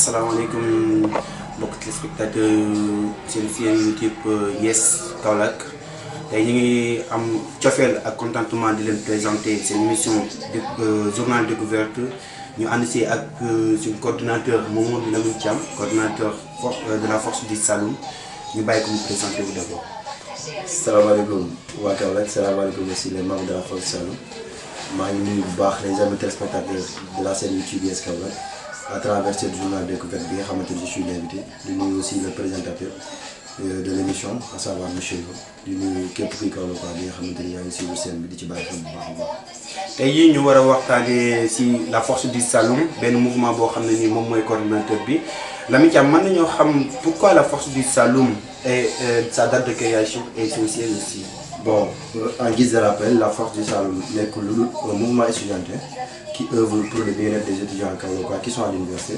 asalaamaaleykum mbokk téléspectateur seen chaîne YouTube Yes Kaolack tey ñu ngi am cofeel ak contentement di leen présenter seen émission journal découverte ñu ànd si ak suñu coordinateur Mamadou Lamine Thiam coordinateur de la force du Saloum ñu bàyyi ko mu présenter wu d'abord. salaamaaleykum waa Kaolack salaamaaleykum aussi les membres de la force du Saloum maa ngi nuyu bu baax les amis téléspectateurs de la chaîne YouTube Yes Kaolack à travers ce journal découverte bi nga xamante ni je suis l'invité di nuyu aussi le présentateur de l'émission à savoir monsieur Lo di nuyu képp kuy Kaolack bi nga xamante ni yaa ngi suivre scène bi di ci bàyyi xel bu baax a baax. tey jii ñu war a waxtaanee si la force du Saloum benn mouvement boo xam ne nii moom mooy coordinateur bi Lamine Thiam mën nañoo xam pourquoi la force du Saloum et sa date de création et son siège aussi. Bon, en guise de rappel, la force du Saloum n'est que un mouvement étudiantin qui œuvre pour le bien-être des étudiants kaolackois qui sont à l'université.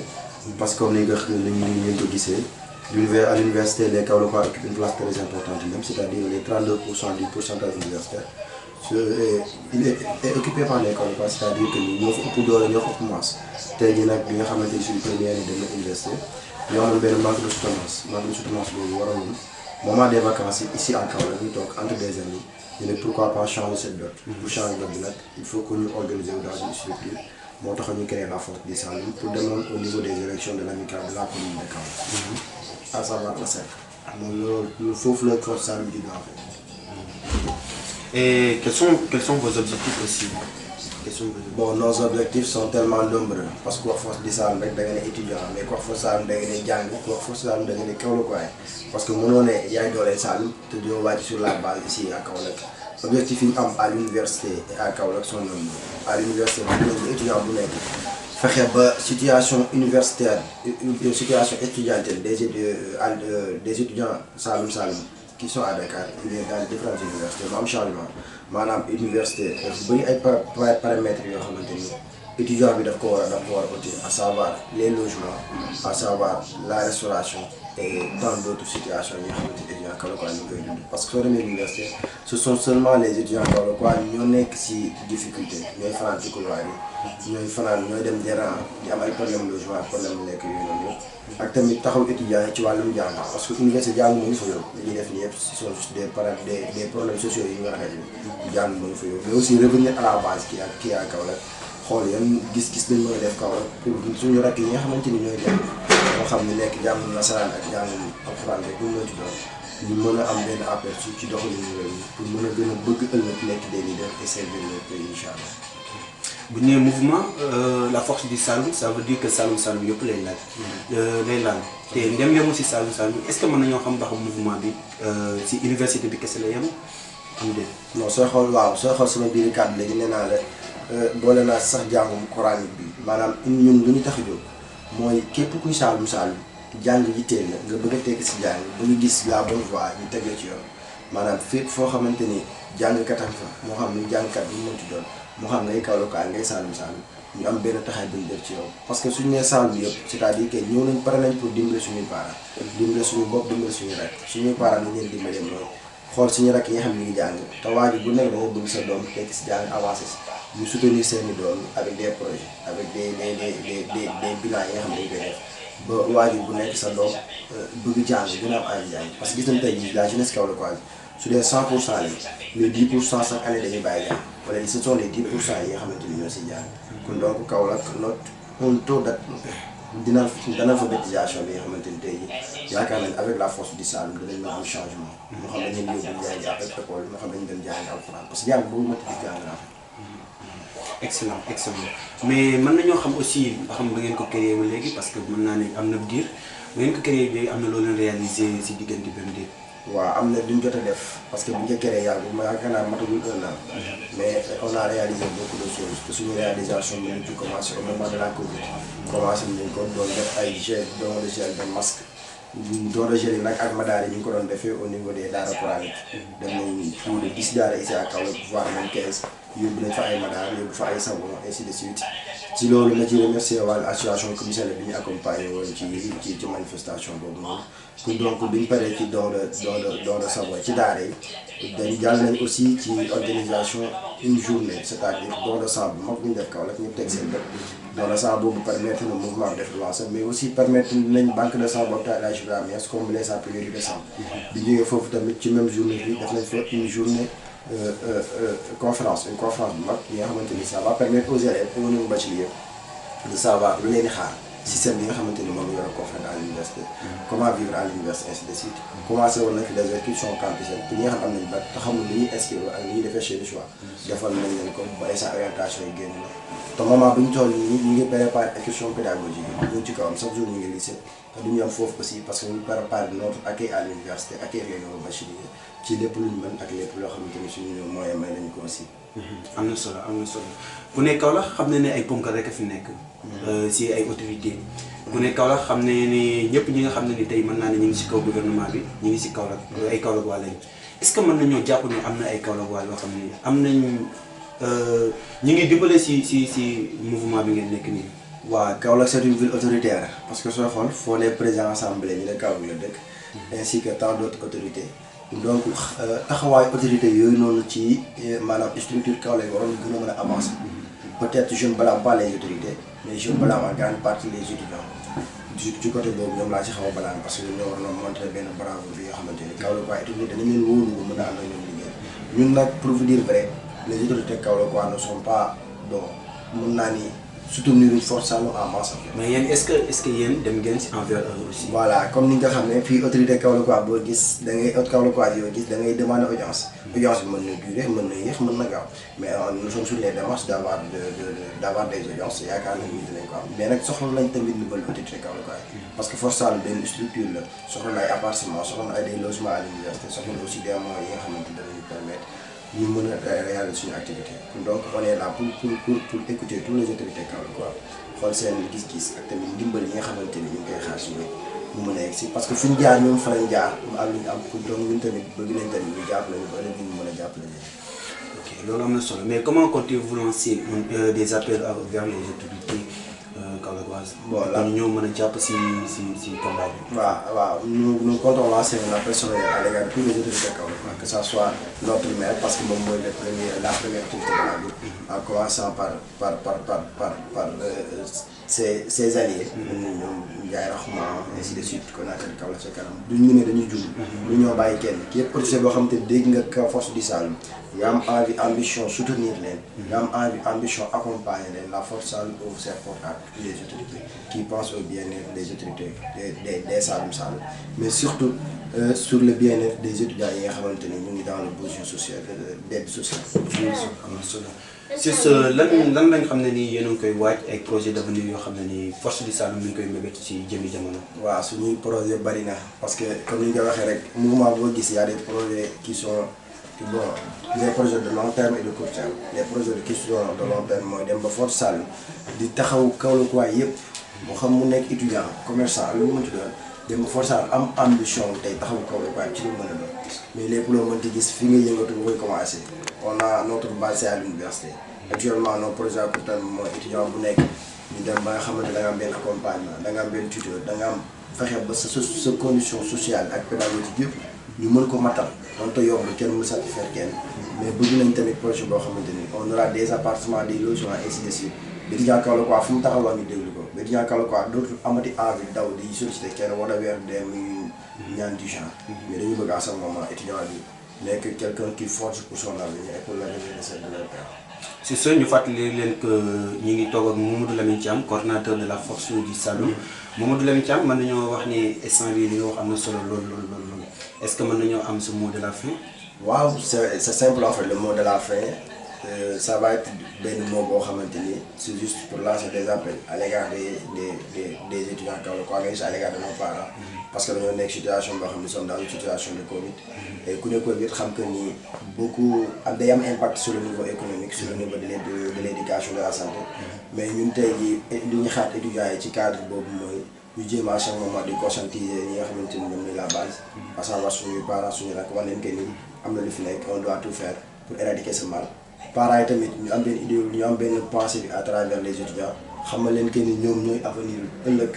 Parce que comme nous l'avons dit, à l'université, les Kaolackois occupent une place très importante, même c'est-à-dire les 32% du pourcentage universitaire. Il est occupé par les Kaolackois, c'est-à-dire que nous avons d'or et nous avons masse. C'est-à-dire que nous avons une première année de l'université. Nous avons un manque de soutenance. Moment des vacances ici en Kaolack ñu toog entre des amis ñu ne pourquoi pas changer cette date. Pour changer date bi nag il faut que ñu organiser dans une structure moo tax ñu créer la force du Saloum pour demander au niveau des élections de l'amicale de la commune de Kaolack. À savoir la SEC. moom loolu foofu la force Saloum di doon. Et quels sont vos objectifs aussi? Bon, nos objectifs sont tellement nombreux parce que la force du Saloum rek da nga ne étudiant mais la force Saloum da nga ne jàng la force Saloum da nga ne Kaolackois parce que mënoo ne yaay dooleel Saloum te doo wàcc sur la base ici à Kaolack. Objectif yi ñu am à l'université et à Kaolack sont nombreux. À l'université bu étudiant bu nekk fexe ba situation universitaire situation étudiantine des étudiants Saloum qui sont à Dakar dans différentes universités mu am changement maanaam université dafa bëri ay paramètres yoo xamante ni étudiant bi daf ko war a uti à savoir les logements à savoir la restauration et tant d'autres situations yi nga xamante ni étudiants Kaolackois ñu koy dund parce que soo demee université ce sont seulement les étudiants Kaolackois ñoo nekk ci difficulté ñooy fanaan ci couloir yi ñooy dem des rangs di am ay problème logement problème lekk yooyu noonu yëpp ak tamit taxaw étudiants yi ci wàllum jàng parce que université jàng moo ñu fa yóbbu li ñuy def nii yëpp ce sont juste des problèmes sociaux yi ñu war a xëy jàng moo ñu fa yóbbu mais aussi revenir à la base kii à Kaolack xool yan gis-gis dañ mën a def Kaolack pour suñu rakk yi nga xamante ni ñooy dem moo xam ne nekk jàngum nasaraan ak jàngum alxuraan rek bu mu ci doon ñu mën a am benn aperçu ci doxalinu réew mi pour mën a gën a bëgg ëllëg nekk des leaders et servir le pays incha allah. bu ñu nee mouvement la force du Saloum ça veut dire que Saloum yëpp lay laal te ndem yemul si Saloum est-ce que mën nañoo xam ndax mouvement bi si université bi kese la yem am déet. non sooy xool sama biir kàddu léegi nee naa la boole naa sax jàngum coranique bi maanaam ñun lu ñu tax a jóg mooy képp kuy Saloum jàng yitteel la nga bëgg a tekki si jàng ba nga gis la bonne voie ñu teg la ci yoon maanaam fépp foo xamante ni jàngkatam fa moo xam ni jàngkat bu mu mënti doon moo xam ngay Kaolackois ngay Saloum ñu am benn taxaw bu ñu def ci yow parce que suñu nee Saloum bi yëpp c'est-à-dire que ñëw nañ pare nañ pour dimbale suñuy parents dimbale suñu bopp dimbale suñuy rakk suñuy parents dañ leen dimbale mooy xool suñu rakk yi nga xam ne ñu ngi jàng te waa ji bu nekk da nga bëgg sa doom tekki si jàng avancé si ñu soutenir seeni doom avec des projets avec des bilans yi nga xam ne dañ koy def ba waajur bu nekk sa doom bëgg jàng gën a am ay jàng parce que gis nañ tey jii la jeunesse kaolackoise su dee 100% lañ les 10% chaque année dañuy bàyyi jàng wala ce sont les 10% yi nga xamante ni ñoo siy jàng kon donc Kaolack un taux d'analphabétisation bi nga xamante ni tey jii yaakaar nañ avec la force du Saloum dinañ mën a am changement moo xam ne dañuy yóbbu jàngi ak école moo xam ne dañu dem jàngi alxuraan parce que jàng boobu métti di jàng naa excellent mais mën nañoo xam aussi xam ba ngeen ko créé ba léegi parce que mën naa ne am na diir ba ngeen ko créé bi am na loo leen réalisé si diggante benn diir. waaw am na duñ jot a def parce que bu ñu créé yàggul ma yaakaar naa matagul 1 an mais on a réalisé beaucoup de choses te suñu réalisation bi ñu ci commencé au moment de la Covid commencé nañ ko doon def ay don de gel de masque don de gel yi nag ak madaar yi ñu ngi ko doon defee au niveau des daara coraniques dem nañ plus de 10 daara ici à Kaolack voire même 15 yóbbu nañ fa ay madaar yóbbu fa ay savon ainsi de suite ci loolu ma ci remercier wàllu association commissaire bi ñu accompagné woon ci manifestation boobu noonu donc bi ñu paree ci don de savoir ci daara yi dañu jàll nañ aussi ci organisation une journée c'est-à-dire don de sang bu mag bu ñu def Kaolack ñu teg seen bët don de sang boobu permettre na mouvement def lancé mais aussi permettre nañ banque de sang boobu taal à Niass comme les sapeurs de sang bi jógee foofu tamit ci même journée bi def nañ fa une journée une conférence bu mag yi nga xamante ni ça va permettre aux élèves au niveau bachelier de savoir lu leen di xaar système bi nga xamante ni moom la yor conférence à l'université comment vivre à l'université ainsi de suite commencé woon na fi des inscriptions campusales pour ñi nga xam am nañ ba te xamul ni ñuy inscrire ak ni ñuy defee chez le choix defal nañ leen ko ba sa orientation yi génn na te moment bu ñu toll nii ñu ngi préparé inscription pédagogique yi ñu ci kawam chaque jour ñu ngi lycée te du ñu am foofu aussi parce que ñu préparé notre accueil à l'université accueil les nouveaux bacheliers ci lépp lu ñu mën ak lépp loo xamante ni suñu moyen may nañu ko aussi. am na solo ku nekk Kaolack xam ne ay ponkal rek a fi nekk. si ay autorités. ku nekk Kaolack xam ne ni ñëpp ñi nga xam ne ni tey mën naa ne ñu ngi si kaw gouvernement bi ñu ngi si Kaolack ay Kaolack waa lañ est-ce que mën nañoo jàpp ne am na ay Kaolack waa yoo xam ne am nañ ñu ngi dimbale si mouvement bi ngeen nekk nii. waaw Kaolack c'est une ville autoritaire parce que soo xool foo ne président assemblée ñu ne Kaolack la dëkk. ainsi que tant d'autres autorités. donc taxawaay autorité yooyu noonu ci maanaam structure Kaolack waroon gën a mën a avancer peut-être je ne blâme pas les autorités mais je blâme en grande partie les étudiants ci côté boobu ñoom laa ci xaw a blâme parce que ñoo waroon a montrer benn bravo bi nga xamante ni Kaolack waa autorité danañ leen wóolu ba mën a ànd ak ñoom liggéey ñun nag pour vous dire vrai les autorités Kaolack waa ne sont pas bon mën naa ni soutenir une force en masse. mais yéen est-ce que yéen dem ngeen si envers eux aussi. voilà comme ni nga xam ne fii autorité Kaolack boo gis da ngay Kaolack yoo gis da ngay demander audience. audience bi mën na durer mën na yéex mën na gaaw mais nous sommes sur les démarches d'avoir des audiences yaakaar nañ ni dinañ ko am mais nag soxla nañ tamit ndimbal autorité Kaolack parce que force Saloum benn structure la soxla na ay appartements soxla na ay des logements à l'université soxla na aussi des moyens yi nga xamante ne dañuy permettre. ñu mën a réaliser suñu activité donc on est là pour écouter tous les autorités Kaolack xool seen gis-gis ak tamit ndimbal yi nga xamante ni ñu ngi koy xaar si ñoom mu mën a egg si parce que fi ñu jaar ñoom fa lañ jaar mu am lu ñu am pour donc ñun tamit bëgg nañ tamit ñu jàppale ñu ba léegi ñu mën a jàppale ñu. ok loolu am na solo mais comment comptez-vous lancer des appels vers les autorités kaolackoises. bon là ñoo mën a jàpp si combat bi. waaw nous comptons lancer un appel solennel à l'égard de tous les autorités Kaolack que ça soit notre maire parce que moom mooy la première autorité de la ville en commençant par ses alliés. ñoom Ndiaye Rahma ainsi de suite Konaté Kaolack ca kanam duñ ñu ne dañuy jug. ñu ñoo bàyyi kenn képp autorité boo xam te dégg nga force du Saloum nga am envie ambition soutenir leen. nga am envie ambition accompagner leen la force Saloum ouvre ses portes à toutes les autorités qui pensent au bien-être des autorités des Saloum mais surtout sur le bien-être des étudiants yi nga xamante ni ñu ngi dans le besoin social d'aide sociale. c'est ce lan lañ xam ne nii yéen a ngi koy waaj ay projet d'avenir yoo xam ne nii force du Saloum mi ngi koy mébét ci jëmi jamono. waaw suñuy projet bari na parce que comme ni ñu ko waxee rek mouvement boo gis y a des projets qui sont bon les projets de long terme et de court terme les projets qui sont de long terme mooy dem ba force Saloum di taxaw Kaolack waay yëpp moo xam mu nekk étudiant commerçant lu mu mënti doon dem ba force Saloum am ambition tey taxaw Kaolack waay ci lu mën a doon mais lépp loo mënti gis fi nga yëngatu nga koy commencer on a notre base à l'université actuellement nos projets à court terme mooy étudiant bu nekk ñu dem ba nga xamante da nga am benn accompagnement da nga am benn tuteur da nga am fexe ba sa condition sociale ak pédagogique yëpp ñu mën ko matal donte yomb kenn mu satisfaire kenn mais bëgg nañ tamit projet boo xamante ni on aura des appartements des logements ainsi de suite étudiant Kaolack quoi fu mu taxaw ñu déglu ko étudiant Kaolack quoi dootul amati envie daw di solliciter kenn wala weer dee muy ñaan du genre mais dañu bëgg à ce moment étudiant bi nekk quelqu'un qui forge pour son avenir et pour l'avenir de ses élèves. c'est ça ñu fàttali leen que ñi ngi toog ak Mamadou Lamine Thiam coordinateur de la force du Saloum Mamadou Lamine Thiam mën nañoo wax ni instant bii li nga wax am na solo lool est-ce que mën nañoo am ce mot de la fin. waaw c'est simple en fait le mot de la fin ça va être benn mot boo xamante ni c'est juste pour lancer des appels à l'égard des étudiants Kaolack mais aussi à l'égard de nos parents parce que dañoo nekk situation boo xam ne nous sommes dans une situation de Covid et ku ne Covid xam que ni beaucoup day am impact sur le niveau économique sur le niveau de l'éducation de la santé mais ñun tey jii li ñu xaar étudiants yi ci cadre boobu mooy ñu jéem à chaque moment di conscientiser ñi nga xamante ni ñoom la base à savoir suñuy parents suñu rakk wax leen que ni am na lu fi nekk on doit tout faire pour éradiquer ce mal parents yi tamit ñu am benn idéologie ñu am benn pensée bi à travers les étudiants xamal leen que ni ñoom ñooy avenir ëllëg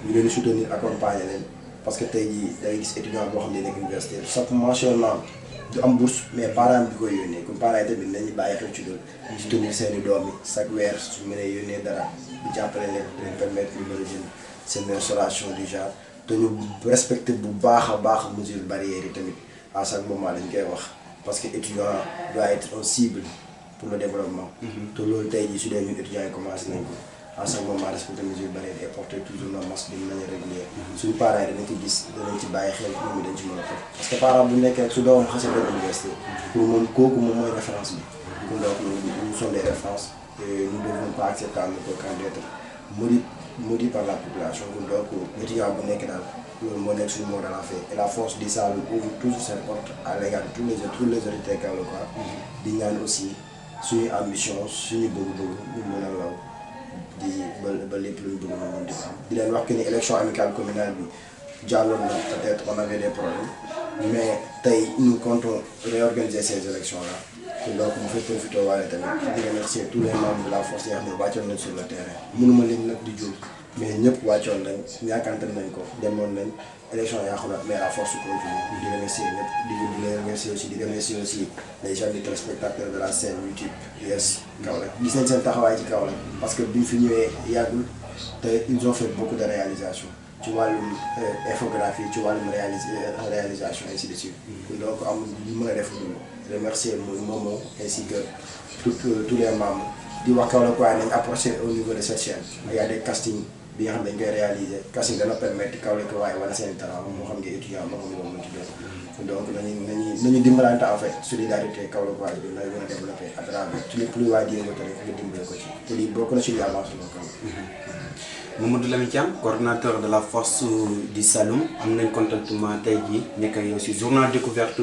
ñu leen soutenir accompagner leen parce que tey jii da ngay gis étudiant boo xam ne nekk université chaque mensuellement du am bourse mais parents bi koy yónnee comme parents yi tamit nañu bàyyi xel ci loolu. soutenir seeni doom yi chaque weer su mënee yónnee dara di jàppale leen permettre ñu mën a jënd seen restauration du genre te ñu respecté bu baax a baax mesures barrières yi tamit à chaque moment dañ koy wax parce que étudiant doit être un cible pour le développement. te loolu tey jii su dee ñun étudiants yi commencé nañ ko à chaque moment respecter mesures barrières et porter toujours le masque d'une manière régulière. suñu parents yi danañ ci gis danañ ci bàyyi xel ñoom dañ ci mën a topp parce que parent bu nekkee rek su doon xasee dem université pour moom kooku moom mooy référence bi. kon donc nous sommes des références et nous ne devons pas accepter à notre camp d'être maudit par la population kon donc étudiant bu nekk daal loolu moo nekk suñu mot de la fin et la force du Saloum ouvre toujours ses portes à l'égard de tous les autorités kaolackois di ñaan aussi suñu ambition suñu bëgg-bëgg ñu mën a law di ba lépp luñ bëgg na mën di am di leen wax que ni élection amicale communale bi jàlloon na peut-être on avait des problèmes mais tey nous comptons réorganiser ces élections là donc mu fay profité waale tamit di remercier tous les membres de la force yi nga xam ne wàccoon nañ sur le terrain mënuma lim nag di jóg mais ñëpp wàccoon nañ ñàkkante nañ ko demoon nañ élection yàqu na mais la force continue di remercier ñëpp di remercier aussi les gens des téléspectateurs de la scène YouTube US Kaolack gis nañ seen taxawaay ci Kaolack parce que biñ fi ñëwee yàggul te ils ont fait beaucoup de réalisations ci wàllum infographie ci wàllum réalisation ainsi de suite donc amul lu mën a def lu remercier Momo ainsi que tous les membres di wax Kaolack waaye nañ approché au niveau de cette chaîne il y a des castings bi nga xam ne dañ koy réaliser casting dana permettre Kaolack waaye wala seen talent moo xam nga étudiant moo xam ne moom mën ci doon donc nañu dimbalante en fait solidarité Kaolack waaye bi lay gën a développé à travers ci lépp luy waay di yëngatu rek nga dimbale ko ci te lii bokk na ci li avancement Kaolack. Mamadou Lamine Thiam coordonnateur de la force du Saloum am nañ contentement tey jii nekk yow si journal découverte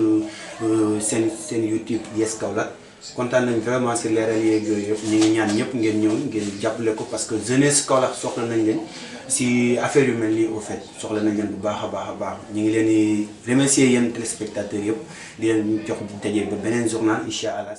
seen YouTube Yes Kaolack kontaan nañ vraiment si leeral yeeg yooyu yëpp ñu ngi ñaan ñëpp ngeen ñëw ngeen jàppale ko parce que jeunesse Kaolack soxla nañ leen si affaire yu mel nii au fait soxla nañ leen bu baax a baax ñu ngi leen di remercier yéen téléspectateurs yëpp di leen jox daje ba beneen journal incha allah.